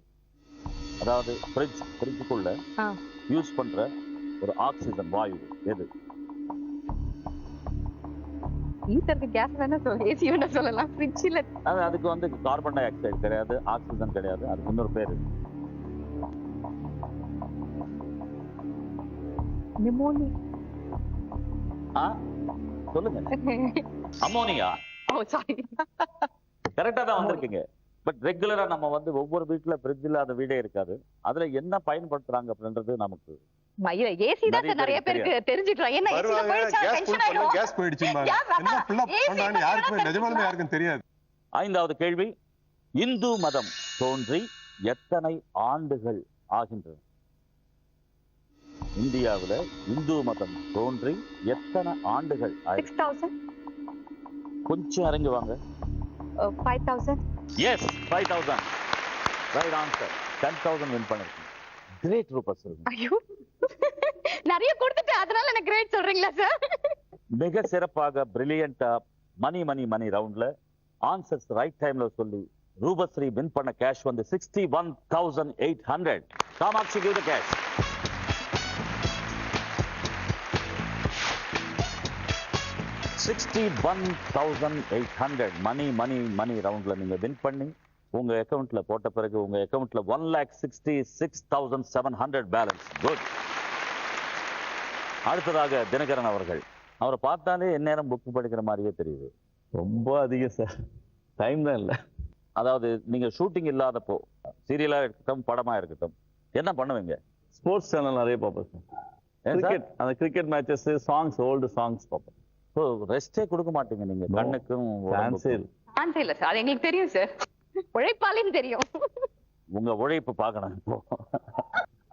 அதாவது ஃப்ரிட்ஜுக்குள்ள யூஸ் பண்ற ஒரு ஆக்சிஜன் வாயு எது? ஈத்தருக்கு கேஸ் வேணா சொல்ல, ஏசி வேணா சொல்லலாம். ஃப்ரிட்ஜ்ல அதுக்கு வந்து கார்பன் டை ஆக்சைடு கிடையாது, ஆக்சிஜன் கிடையாது, அதுக்கு இன்னொரு பேரு. நிமோனியா. சொல்லுங்க. அமோனியா. ஓ சாரி. கரெக்டா தான் வந்திருக்கீங்க. பட் ரெகுலரா நம்ம வந்து ஒவ்வொரு வீட்டுல ஃப்ரிட்ஜ் இல்லாத வீடே இருக்காது. அதுல என்ன பயன்படுத்துறாங்க அப்படின்றது நமக்கு ஏசி தான் நிறைய பேருக்கு தெரிஞ்சிட்டோம். என்ன ஏசில போயிடுச்சா டென்ஷன் ஆயிடும். கேஸ் போயிடுச்சும்பாங்க. என்ன ஃபுல்லா பண்றாங்க யாருக்கும் நிஜமாலுமே யாருக்கும் தெரியாது. ஐந்தாவது கேள்வி, இந்து மதம் தோன்றி எத்தனை ஆண்டுகள் ஆகின்றன? இந்தியாவுல இந்து மதம் தோன்றி எத்தனை ஆண்டுகள் ஆயிருக்கு? 6000. கொஞ்சம் இறங்கி வாங்க. 5000. எஸ், 5000. Right answer. 10,000 வின் பண்ணிருக்கீங்க. கிரேட் ரூபஸ். ஐயோ, நிறைய கொடுத்துட்டு அதனால எனக்கு கிரேட் சொல்றீங்களா சார்? மிக சிறப்பாக பிரில்லியண்டா மணி மணி மணி ரவுண்ட்ல ஆன்சர்ஸ் ரைட் டைம்ல சொல்லி ரூபஸ்ரீ வின் பண்ண கேஷ் வந்து 61,800. Kamakshi give the cash. 61,800 money money money ரவுண்ட்ல நீங்க வின் பண்ணி உங்க அக்கவுண்ட்ல போட்ட பிறகு உங்க அக்கவுண்ட்ல 1,66,700 பேலன்ஸ். குட். அடுத்ததாக தினகரன் அவர்கள். அவரை பார்த்தாலே எந்நேரம் புக் படிக்கிற மாதிரியே தெரியுது. ரொம்ப அதிகம் சார், டைம் தான் இல்லை. அதாவது நீங்க ஷூட்டிங் இல்லாதப்போ சீரியலா இருக்கட்டும் படமா இருக்கட்டும் என்ன பண்ணுவீங்க? ஸ்போர்ட்ஸ் சேனல் நிறைய பார்ப்பேன் சார். கிரிக்கெட், அந்த cricket matches, songs, old songs பார்ப்பேன். ஸோ ரெஸ்டே கொடுக்க மாட்டீங்க நீங்க கண்ணுக்கும் சான்ஸே இல்லை. சான்ஸே இல்லை சார், அது எங்களுக்கு தெரியும் சார், உழைப்பாலையும் தெரியும். உங்க உழைப்பு பார்க்கணும். இப்போ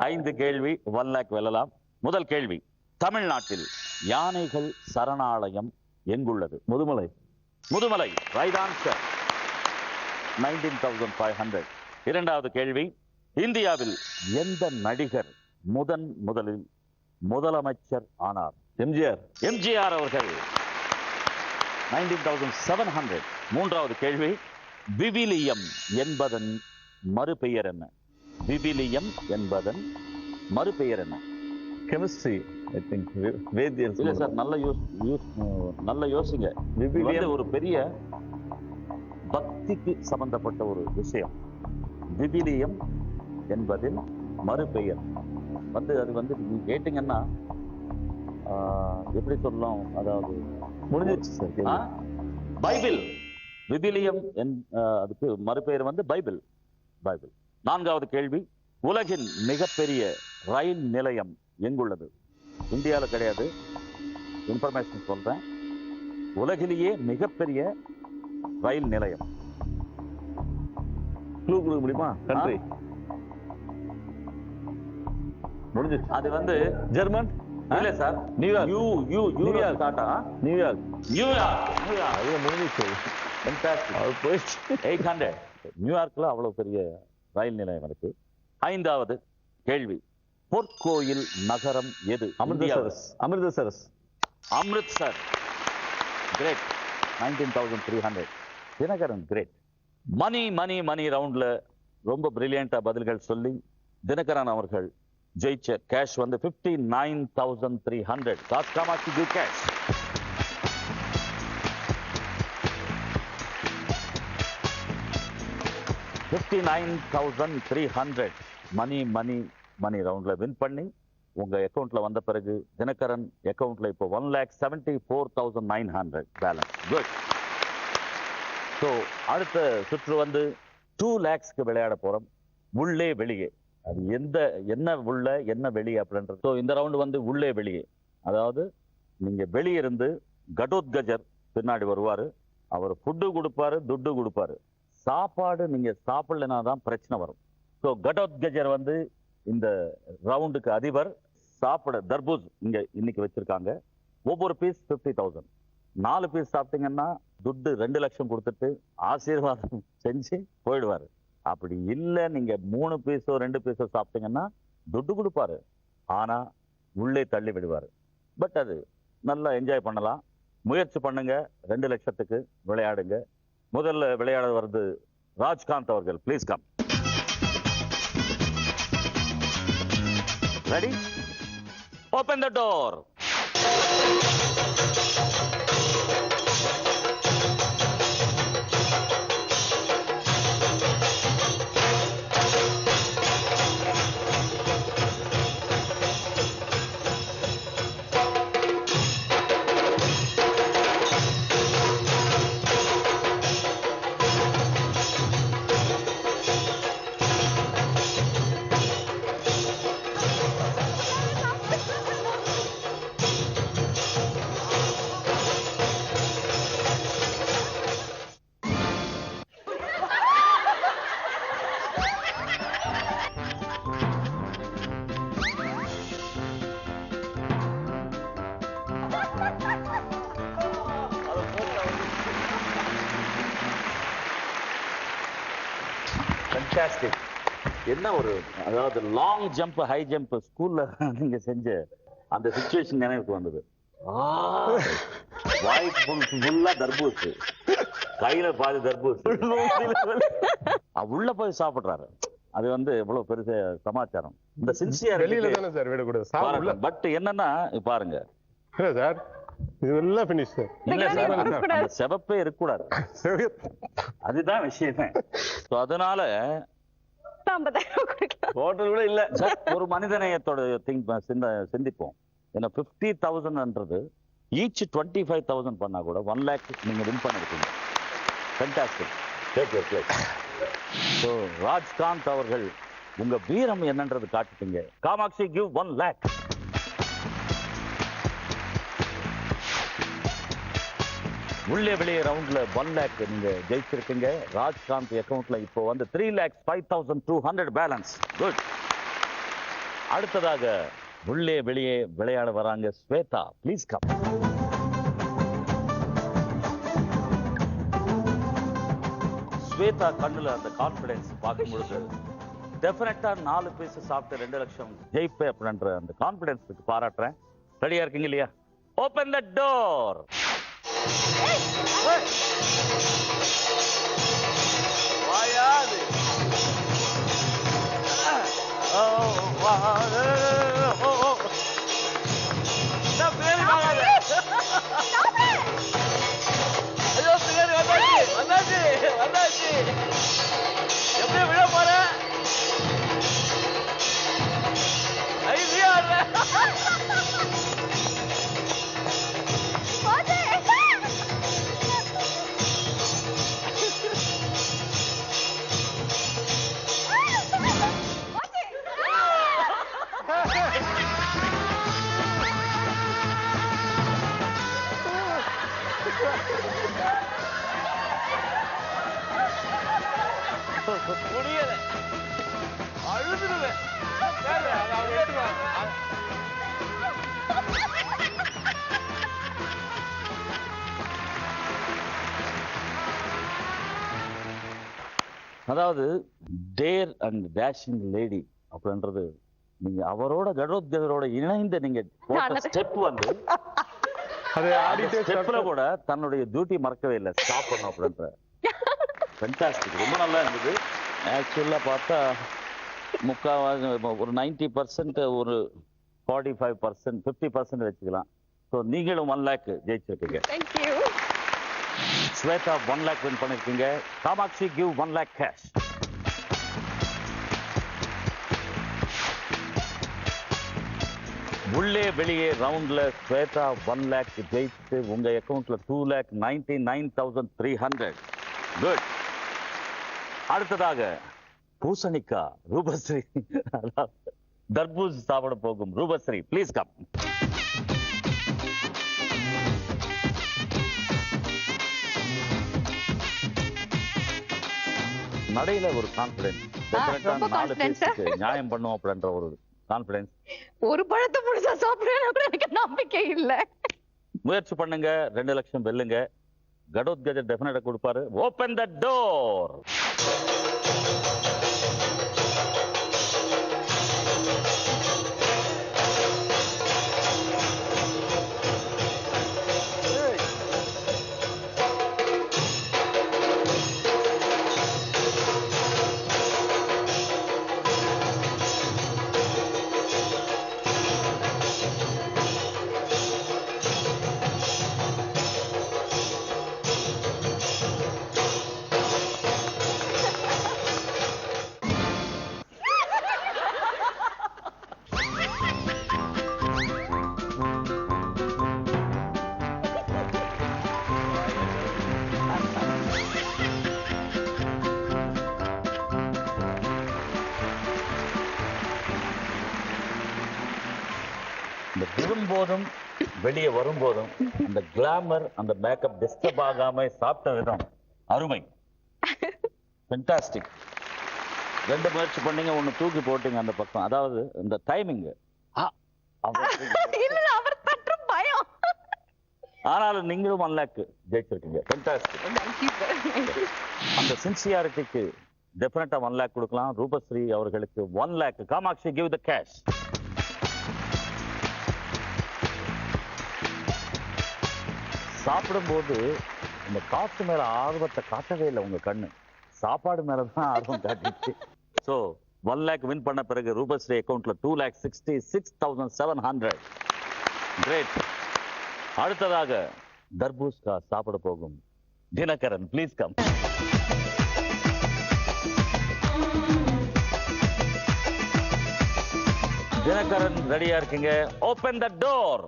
5 கேள்வி 1 lakh வெல்லலாம். முதல் கேள்வி, தமிழ்நாட்டில் யானைகள் சரணாலயம் எங்குள்ளது? முதுமலை. முதுமலை. Right answer. 19,500. இரண்டாவது கேள்வி, இந்தியாவில் எந்த நடிகர் முதலில் முதலமைச்சர் ஆனார்? எம்ஜிஆர். எம்ஜிஆர் அவர்கள். 19,700. மூன்றாவது கேள்வி, விவிலியம் என்பதன் மறுபெயர் என்ன? விவிலியம் என்பதன் மறுபெயர் என்ன? Chemistry, I think. வேதியியல். இல்ல சார், நல்ல யோசிங்க. விவிலியம் ஒரு பெரிய பக்திக்கு சம்பந்தப்பட்ட ஒரு விஷயம். விவிலியம் என்பதின் மறுபெயர் வந்து அது வந்து நீங்க கேட்டீங்கன்னா எப்படி சொல்லலாம், அதாவது முடிஞ்சிச்சு சார். பைபிள். விவிலியம் அதுக்கு மறுபெயர் வந்து பைபிள். பைபிள். நான்காவது கேள்வி, உலகின் மிகப்பெரிய ரயில் நிலையம் எங்குள்ளது? இந்தியாவில் கிடையாது, இன்ஃபர்மேஷன் சொல்றேன். உலகிலேயே மிகப்பெரிய ரயில் நிலையம். க்ளூ கொடுக்க முடியுமா? கண்ட்ரி முடிஞ்சிச்சு. அது வந்து ஜெர்மன். இல்ல sir, New York. New York. New York. New York. அது முடிஞ்சிச்சு. அது போயிடுச்சு. 800. நியூயார்க்ல அவ்வளவு பெரிய ரயில் நிலையம் இருக்கு. ஐந்தாவது கேள்வி, பொற்கோயில் நகரம் எது? அமிர்தசரஸ். அமிர்தசரஸ். அமிர்த்சர். கிரேட். 19,300. தினகரன் கிரேட். மணி மணி மணி ரவுண்ட்ல ரொம்ப பிரில்லியண்டா பதில்கள் சொல்லி தினகரன் அவர்கள் ஜெயிச்ச கேஷ் வந்து 59,300. Kamakshi give cash. 59,300 money money money ரவுண்ட்ல வின் பண்ணி உங்க அக்கவுண்ட்ல வந்த பிறகு தினகரன் அக்கவுண்ட்ல இப்போ 1,74,900 பேலன்ஸ். குட். ஸோ அடுத்த சுற்று வந்து 2 lakhsக்கு விளையாட போறோம். உள்ளே வெளியே, அது என்ன உள்ள என்ன வெளியே அப்படின்றது. ஸோ இந்த ரவுண்டு வந்து உள்ளே வெளியே, அதாவது நீங்க வெளியிருந்து கடோத்கஜர் பின்னாடி வருவாரு. அவர் ஃபுட்டு கொடுப்பாரு, துட்டு கொடுப்பாரு. சாப்பாடு நீங்க சாப்பிடலனா தான் பிரச்சனை வரும். ஸோ கடோத்கஜர் வந்து இந்த ரவுண்டுக்கு அதிபர். சாப்பிட தர்பூஸ் இங்க இன்னைக்கு வச்சிருக்காங்க. ஒவ்வொரு பீஸ் 50,000. 4 பீஸ் சாப்பிட்டீங்கன்னா துட்டு 2 லட்சம் கொடுத்துட்டு ஆசீர்வாதம் செஞ்சு போயிடுவாரு. அப்படி இல்லை, நீங்க 3 பீஸோ 2 பீஸோ சாப்பிட்டீங்கன்னா துட்டு கொடுப்பாரு, ஆனா உள்ளே தள்ளி விடுவாரு. பட் அது நல்லா என்ஜாய் பண்ணலாம். முயற்சி பண்ணுங்க. 2 லட்சத்துக்கு விளையாடுங்க. முதல்ல விளையாட வருது ராஜ்காந்த் அவர்கள். Please come. Ready? Open the door. Fantastic. என்ன ஒரு, அதாவது லாங் ஜம்ப் ஹை ஜம்ப் ஸ்கூல்ல நீங்க செஞ்ச அந்த சிச்சுவேஷன் நினைவுக்கு வந்தது. வாய் ஃபுல்லா தர்பூஸ், கையில பாதி தர்பூஸ், உள்ள போய் சாப்பிடுறாரு. அது வந்து எவ்வளவு பெருசு சமாச்சாரம். இந்த சின்சியர் வெளியில தானே சார் விடக்கூடாது. பட் என்னன்னா பாருங்க சார், இதெல்லாம் ஃபினிஷ் சார். இல்ல சார், அந்த செவப்பே இருக்கக்கூடாது, அதுதான் விஷயமே. அதனால ஹோட்டல் கூட இல்ல சார். ஒரு மனிதநேயத்தோட சிந்திப்போம். ஏன்னா 50,000ன்றது ஈச் 25,000 பண்ணா கூட 1 lakh நீங்க வின் பண்ணிருக்கீங்க. Fantastic. Take your place. So Rajkanth அவர்கள் உங்க வீரம் என்னன்றது காட்டுட்டீங்க. Kamakshi give 1 lakh. உள்ளே வெளியே ரவுண்ட்ல 1 lakh நீங்க ஜெயிச்சிருக்கீங்க. ராஜ்காந்த் அக்கவுண்ட்ல இப்போ வந்து 3,05,200 பேலன்ஸ். குட். அடுத்ததாக உள்ளே வெளியே விளையாட வராங்க ஸ்வேதா. Please come. ஸ்வேதா கண்ணுல அந்த கான்பிடன்ஸ் பார்க்கும் பொழுது டெஃபினட்டா 4 பீஸ் சாப்பிட்டு 2 லட்சம் ஜெயிப்பேன் அப்படின்ற அந்த கான்பிடன்ஸுக்கு பாராட்டுறேன். ரெடியா இருக்கீங்க இல்லையா? Open the door. வாயாது. எப்படி விட போற? முடியல, அழுதுருவேன். அதாவது டேர் அண்ட் டேஷிங் லேடி அப்படின்றது நீங்க அவரோட கடோத்கரோட இணைந்து நீங்க ஸ்டெப் வந்து ஸ்டெப்ல கூட தன்னுடைய டியூட்டி மறக்கவே இல்லை. ஸ்டாப் பண்ணும் அப்படின்ற ஃபேன்டாஸ்டிக். ரொம்ப நல்லா இருந்தது. ஆக்சுவலா பார்த்தா முக்காவாசி ஒரு 90%, ஒரு 45%, 50% வச்சுக்கலாம். ஸோ நீங்களும் 1 lakh ஜெயிச்சிருக்கீங்க. ஸ்வேதா 1 lakh வின் பண்ணிருக்கீங்க. Kamakshi give 1 lakh cash. உள்ளே வெளியே ரவுண்ட்ல ஸ்வேதா 1 lakh ஜெயிச்சு உங்க அக்கவுண்ட்ல 2,99,300. குட். அடுத்ததாக பூசணிக்கா ரூபஸ்ரீ தர்பூஸ் சாப்பிட போகும் ரூபஸ்ரீ. Please come. நடையில ஒரு கான்பிடன்ஸ், 4 பேருக்கு நியாயம் பண்ணுவோம் அப்படின்ற ஒரு கான்பிடன்ஸ். ஒரு பழத்தை முழுசா சாப்பிடுவேன் கூட எனக்கு நம்பிக்கை இல்ல. முயற்சி பண்ணுங்க, 2 லட்சம் வெல்லுங்க. கடோத்கஜர் டெஃபினட்டா கொடுப்பாரு. Open the door. இந்த விழும்போதும் வெளியே வரும்போதும் அந்த கிளாமர், அந்த மேக்கப் டிஸ்டர்ப் ஆகாம சாப்பிட்ட விதம் அருமை. ஃபேன்டாஸ்டிக். 2 முயற்சி பண்ணீங்க, 1 தூக்கி போட்டீங்க அந்த பக்கம். அதாவது இந்த டைமிங் பயம். ஆனாலும் நீங்களும் 1 lakh ஜெயிச்சிருக்கீங்க. ஃபேன்டாஸ்டிக். அந்த சின்சியாரிட்டிக்கு டெஃபினட்டா 1 lakh கொடுக்கலாம். ரூபஸ்ரீ அவர்களுக்கு 1 lakh. Kamakshi, give the cash. சாப்பிடும்போது இந்த காசு மேல ஆர்வத்தை காட்டவே இல்லை உங்க கண்ணு, சாப்பாடு மேலதான் ஆர்வம் காட்டிச்சு. ஸோ 1 lakh வின் பண்ண பிறகு ரூபஸ்ரீ அக்கௌண்ட்ல 2,66,700. கிரேட். அடுத்ததாக தர்பூஸ்கா சாப்பிட போகும் தினகரன், ப்ளீஸ் கம். தினகரன் ரெடியா இருக்கீங்க? Open the door.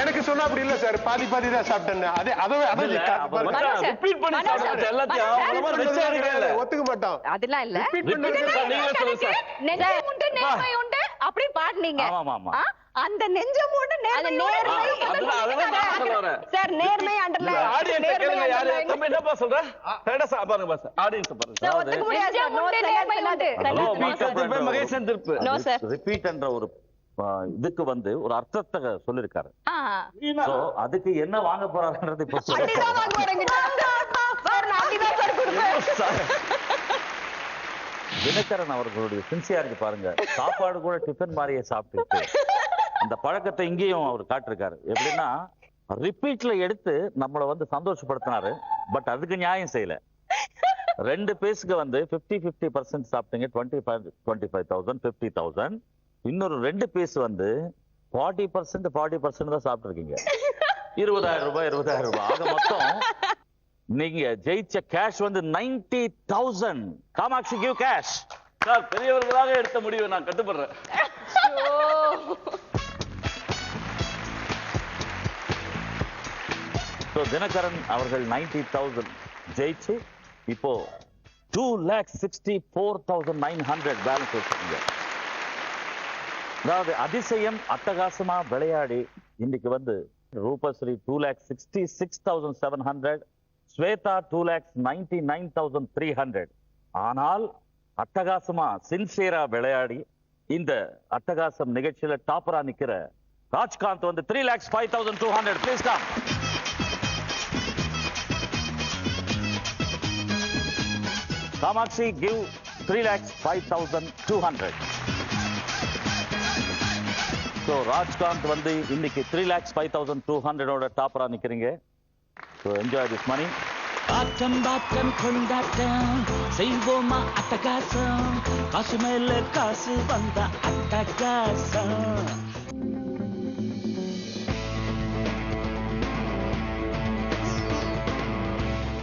எனக்கு சொன்னா அப்படி இல்ல சார், பாதி பாதி தான் சாப்பிட்டேன். ஒத்துக்க மாட்டோம். அதெல்லாம் இல்ல, அப்படி பாடுனீங்க. அந்த நெஞ்சமோடு சார் நேர்மை ரிப்பீட் என்ற ஒரு இதுக்கு வந்து ஒரு அர்த்தத்தை சொல்லிருக்காரு. அதுக்கு என்ன வாங்க போறாருன்றது இப்ப தினகரன் அவர்களுடைய சின்சியாரிட்டி பாருங்க. சாப்பாடு கூட டிஃபன் மாதிரியே சாப்பிட்டு அந்த பழக்கத்தை இங்கேயும் அவர் காட்டிருக்காரு. எப்படின்னா ரிப்பீட்ல எடுத்து நம்மளை வந்து சந்தோஷப்படுத்தினாரு. பட் அதுக்கு நியாயம் செய்யல. 2 பேஸுக்கு வந்து 50% சாப்பிட்டீங்க. 25,000 50,000. இன்னொரு 2 பீஸ் வந்து 40% தான் சாப்பிட்டுருக்கீங்க. 20,000 ரூபாய் 20,000 ரூபாய். ஆக மொத்தம் நீங்க ஜெயிச்ச கேஷ் வந்து 90,000. Kamakshi, give cash. சார், பெரியவர்களாக எடுத்த முடிவு நான் கட்டுப்படுறேன். தினகரன் அவர்கள் 90,000 ஜெயிச்சு இப்போ 2,64,900 பேலன்ஸ் வச்சிருக்கீங்க. அதாவது அதிசயம் அட்டகாசமா விளையாடி இன்னைக்கு வந்து ரூபஸ்ரீ 2,66,700, ஸ்வேதா 2,99,300. ஆனால் அட்டகாசமா சின்சியரா விளையாடி இந்த அட்டகாசம் நிகழ்ச்சியில டாப்பரா நிக்கிற ராஜ்காந்த் வந்து 3,05,200. Please come. Kamakshi, give 3,05,200. So Rajkanth வந்து இன்னைக்கு 3,05,200 டாப்பரா நிக்கிறீங்க. So enjoy this money. ஆட்டம் பாட்டம் கொண்டாட்டம் செய்வோமா அட்டகாசம், காசு மேல காசு வந்த அட்டகாசம்.